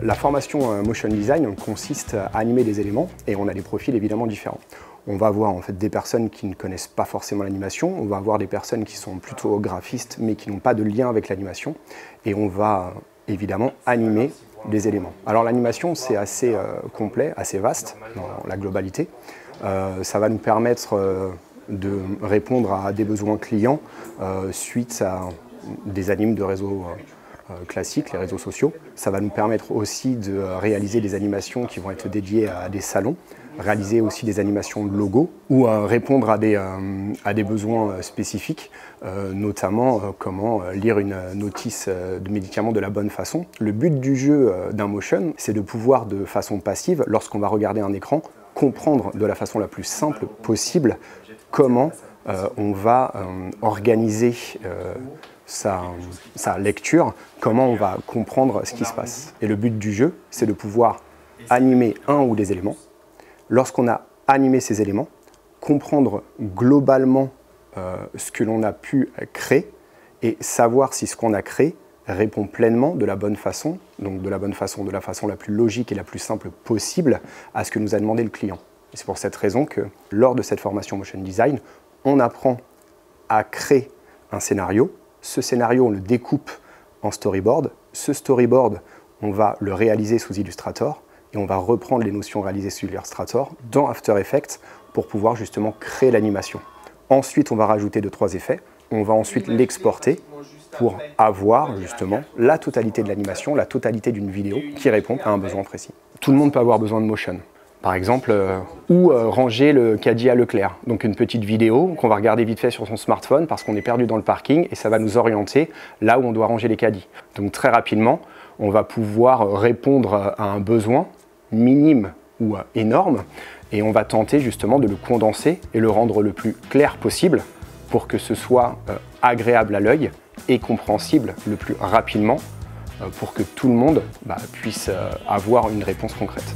La formation Motion Design consiste à animer des éléments et on a des profils évidemment différents. On va avoir en fait des personnes qui ne connaissent pas forcément l'animation, on va avoir des personnes qui sont plutôt graphistes mais qui n'ont pas de lien avec l'animation et on va évidemment animer des éléments. Alors l'animation c'est assez complet, assez vaste dans la globalité. Ça va nous permettre de répondre à des besoins clients suite à des animes de réseaux classiques, les réseaux sociaux. Ça va nous permettre aussi de réaliser des animations qui vont être dédiées à des salons, réaliser aussi des animations de logos ou répondre à des besoins spécifiques, notamment comment lire une notice de médicament de la bonne façon. Le but du jeu d'un motion, c'est de pouvoir de façon passive, lorsqu'on va regarder un écran, comprendre de la façon la plus simple possible comment on va organiser sa lecture, comment on va comprendre ce qui se passe. Et le but du jeu, c'est de pouvoir animer un ou des éléments. Lorsqu'on a animé ces éléments, comprendre globalement ce que l'on a pu créer et savoir si ce qu'on a créé répond pleinement de la bonne façon, donc de la façon la plus logique et la plus simple possible à ce que nous a demandé le client. C'est pour cette raison que lors de cette formation Motion Design, on apprend à créer un scénario. Ce scénario, on le découpe en storyboard. Ce storyboard, on va le réaliser sous Illustrator et on va reprendre les notions réalisées sous Illustrator dans After Effects pour pouvoir justement créer l'animation. Ensuite, on va rajouter 2-3 effets. On va ensuite l'exporter pour avoir justement la totalité de l'animation, la totalité d'une vidéo qui répond à un besoin précis. Tout le monde peut avoir besoin de motion. Par exemple, ranger le caddie à Leclerc. Donc une petite vidéo qu'on va regarder vite fait sur son smartphone parce qu'on est perdu dans le parking et ça va nous orienter là où on doit ranger les caddies. Donc très rapidement, on va pouvoir répondre à un besoin minime ou énorme et on va tenter justement de le condenser et le rendre le plus clair possible pour que ce soit agréable à l'œil et compréhensible le plus rapidement pour que tout le monde puisse avoir une réponse concrète.